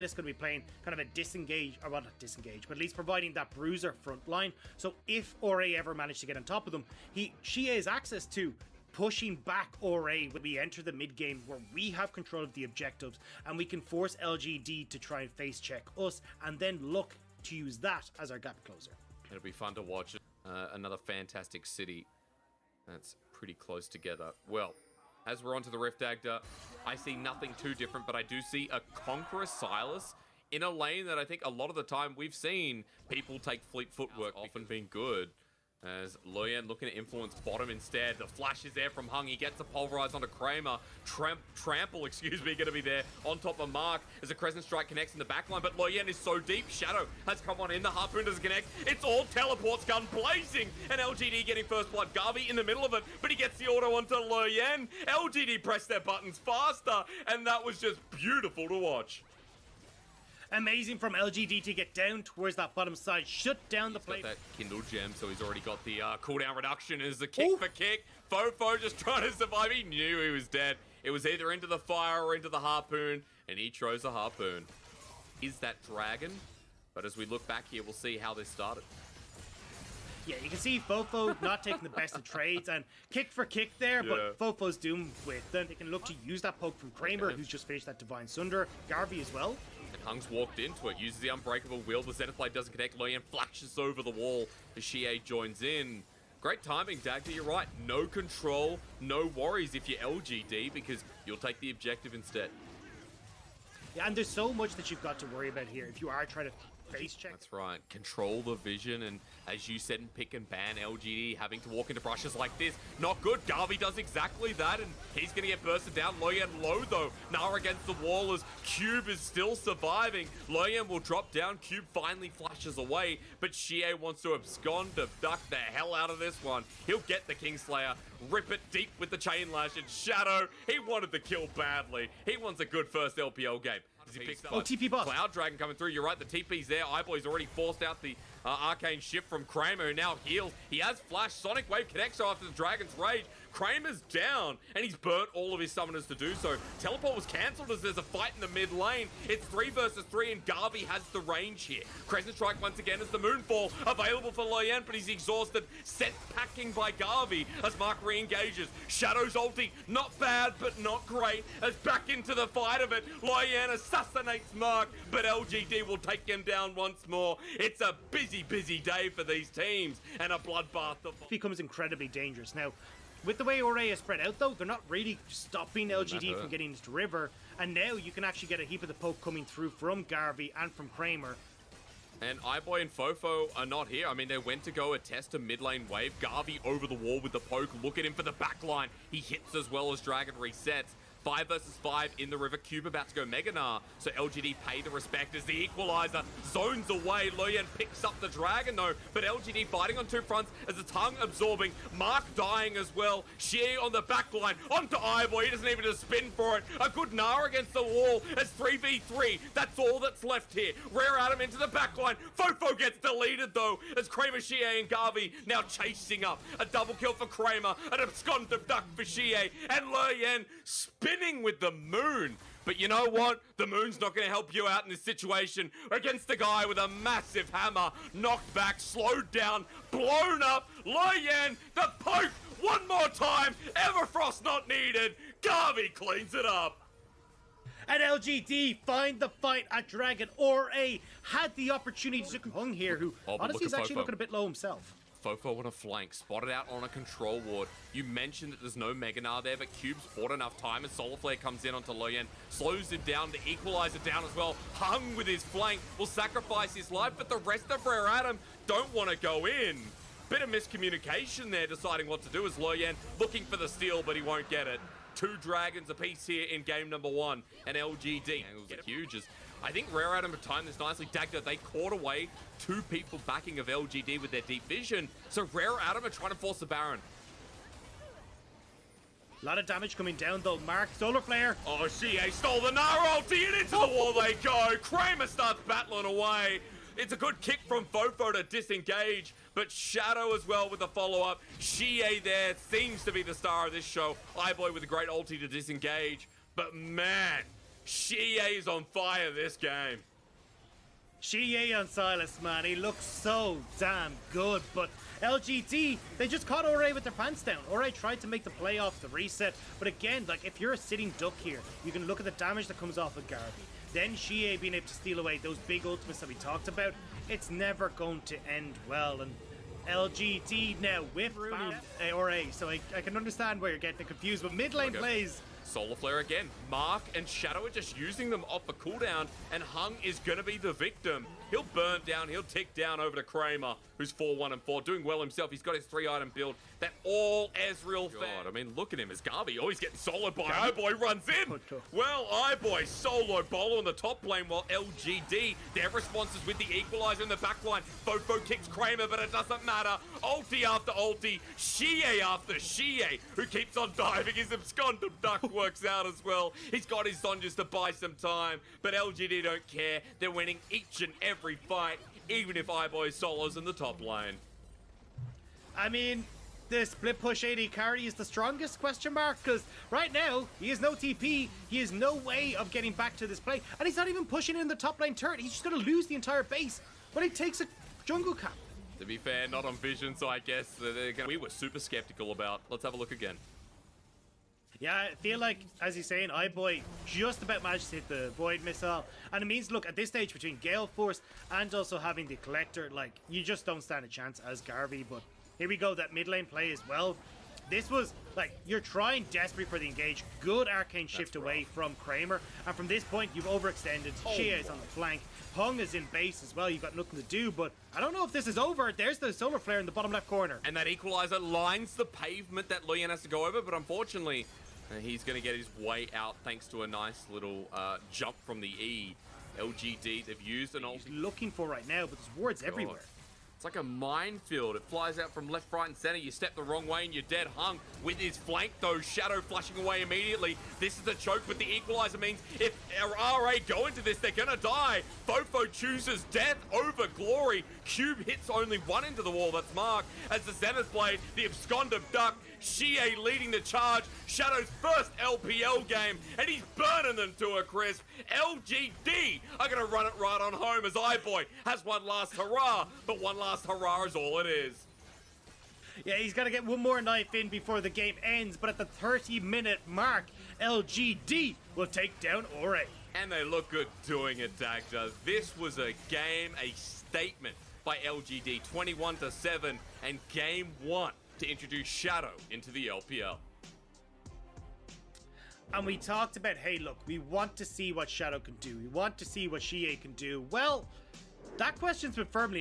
It's going to be playing kind of a disengage, or well, not disengage, but at least providing that bruiser front line. So if RA ever managed to get on top of them, she has access to pushing back RA when we enter the mid game, where we have control of the objectives and we can force LGD to try and face check us and then look to use that as our gap closer. It'll be fun to watch. Another fantastic city that's pretty close together. Well, as we're onto the Rift Agda, I see nothing too different, but I do see a Conqueror Silas in a lane that I think a lot of the time we've seen people take fleet footwork, often being good. As Loyan looking to influence bottom instead. The flash is there from Hung. He gets the pulverize onto Kramer. Trample, excuse me, going to be there on top of Mark as a Crescent Strike connects in the backline. But Loyan is so deep. Shadow has come on in. The Harpoon doesn't connect. It's all teleports, gun blazing. And LGD getting first blood. Garvey in the middle of it, but he gets the auto onto Loyan. LGD pressed their buttons faster, and that was just beautiful to watch. Amazing from LGD to get down towards that bottom side, shut down the play. He's got that Kindle gem, so he's already got the cooldown reduction as the kick for kick. Fofo just trying to survive. He knew he was dead. It was either into the fire or into the harpoon, and he chose the harpoon. Is that Dragon? But as we look back here, we'll see how this started. Yeah, you can see Fofo not taking the best of trades and kick for kick there, but Fofo's doomed with them. They can look to use that poke from Kramer, who's just finished that Divine Sunder. Garvey as well. And Hung's walked into it, uses the Unbreakable Wheel. The Zenith Blade doesn't connect. Loyan flashes over the wall as Xie joins in. Great timing, Dagda, you're right. No control, no worries if you're LGD, because you'll take the objective instead. Yeah, and there's so much that you've got to worry about here if you are trying to face check. That's right. Control the vision, and as you said in pick and ban, LGD having to walk into brushes like this, not good. Garvey does exactly that, and he's going to get bursted down. Loyan low, though. Nara against the wall as Cube is still surviving. Loyan will drop down. Cube finally flashes away, but Xie wants to abscond, to duck the hell out of this one. He'll get the Kingslayer, rip it deep with the Chain Lash, and Shadow, he wanted the kill badly. He wants a good first LPL game. He picks up TP boss. Cloud Dragon coming through. You're right, the TP's there. Eyeboy's already forced out the arcane shift from Kramer, who now heals. He has flash. Sonic Wave connects after the Dragon's Rage. Kramer's down, and he's burnt all of his summoners to do so. Teleport was cancelled as there's a fight in the mid lane. It's 3 versus 3, and Garvey has the range here. Crescent Strike once again as the Moonfall available for Loyan, but he's exhausted. Set packing by Garvey as Mark re-engages. Shadow's ulti, not bad, but not great, as back into the fight of it. Loyan assassinates Mark, but LGD will take him down once more. It's a busy, busy day for these teams, and a bloodbath. It becomes incredibly dangerous. Now, with the way RA is spread out, though, they're not really stopping LGD from getting into River, and now you can actually get a heap of the poke coming through from Garvey and from Kramer. And Eyeboy and Fofo are not here. I mean, they went to go attest a mid lane wave. Garvey over the wall with the poke. Look at him for the backline. He hits as well as Dragon resets. 5 versus 5 in the River. Cube about to go Mega Gnar, so LGD pay the respect as the equalizer zones away. Loyan picks up the Dragon though, but LGD fighting on 2 fronts as the tongue absorbing. Mark dying as well. Xie on the back line onto Eyeboy. He doesn't even need to spin for it. A good Gnar against the wall. It's 3v3. That's all that's left here. Rare Adam into the back line. Fofo gets deleted though as Kramer, Xie, and Garvey now chasing up. A double kill for Kramer. An absconded duck for Xie. And Loyan spinning with the Moon. But you know what? The Moon's not going to help you out in this situation against the guy with a massive hammer. Knocked back, slowed down, blown up. Loyan, the poke, one more time. Everfrost not needed. Garvey cleans it up. And LGD find the fight at Dragon. RA had the opportunity to Hung here, who honestly is actually looking a bit low himself. Fofo on a flank, spotted out on a control ward. You mentioned that there's no Mega Gnar there, but Cube's bought enough time as Solar Flare comes in onto Loyan, slows him down to equalize it down as well. Hung with his flank will sacrifice his life, but the rest of Rare Adam don't want to go in. Bit of miscommunication there, deciding what to do as Loyan looking for the steal, but he won't get it. 2 dragons apiece here in game number 1, and LGD angles are huge. As I think Rare Adam have timed this nicely. Dagda, they caught away 2 people backing of LGD with their deep vision, so Rare Adam are trying to force the Baron. A lot of damage coming down though. Mark, Solar Flare. Oh, Xie stole the Nara ulti, and into the wall they go. Kramer starts battling away. It's a good kick from Fofo to disengage, but Shadow as well with the follow-up. Xie there seems to be the star of this show. Eyeboy with a great ulti to disengage. But man, Xie is on fire this game. Xie on Silas, man, he looks so damn good, but LGD, they just caught Ore with their pants down. Ore tried to make the play off the reset, but again, like, if you're a sitting duck here, you can look at the damage that comes off of Garvey. Then Xie being able to steal away those big ultimates that we talked about, it's never going to end well, and LGD now with Ore, so I can understand why you're getting confused, but mid lane plays. Solar Flare again. Mark and Shadow are just using them off a cooldown, and Hung is going to be the victim. He'll burn down, he'll tick down over to Kramer, who's 4-1-4, doing well himself. He's got his 3-item build. That all Ezreal fan. I mean, look at him as Garvey. Oh, he's getting soloed by iBoy, runs in. Well, iBoy solo bolo in the top lane, while LGD, their response is with the equalizer in the back line. Fofo kicks Kramer, but it doesn't matter. Ulti after ulti, Xie after Xie, who keeps on diving. His absconded duck works out as well. He's got his Zonjas to buy some time, but LGD don't care. They're winning each and every fight, even if iBoy solos in the top lane. I mean, the split push AD carry is the strongest question mark, because right now he has no TP, he has no way of getting back to this play, and he's not even pushing in the top lane turret. He's just going to lose the entire base, but he takes a jungle cap. To be fair, not on Vision, so I guess we were super skeptical about. Let's have a look again. Yeah, I feel like, as he's saying, iBoy just about managed to hit the Void Missile. And it means, look, at this stage, between Gale Force and also having the Collector, like, you just don't stand a chance as Garvey. But here we go, that mid lane play as well. This was, like, you're trying desperately for the engage. Good arcane shift away from Kramer. And from this point, you've overextended. Xie is on the flank. Hung is in base as well. You've got nothing to do, but I don't know if this is over. There's the solar flare in the bottom left corner. And that equalizer lines the pavement that Luyan has to go over, but unfortunately, he's going to get his way out thanks to a nice little jump from the E. LGD, they've used an ult. He's looking for right now, but there's wards everywhere. It's like a minefield. It flies out from left, right, and center. You step the wrong way and you're dead. Hung with his flank, though. Shadow flashing away immediately. This is a choke, but the equalizer means if RA go into this, they're gonna die. Fofo chooses death over glory. Cube hits only one into the wall. That's Mark. As the Zenith Blade, the absconded duck. Xie leading the charge. Shadow's first LPL game, and he's burning them to a crisp. LGD are going to run it right on home as iBoy has one last hurrah, but one last hurrah is all it is. Yeah, he's got to get one more knife in before the game ends, but at the 30-minute mark, LGD will take down Ore. And they look good doing it, Dagda. This was a game, a statement by LGD, 21-7, and game one to introduce Shadow into the LPL. And we talked about, hey, look, we want to see what Shadow can do. We want to see what Xie can do. Well, that question's been firmly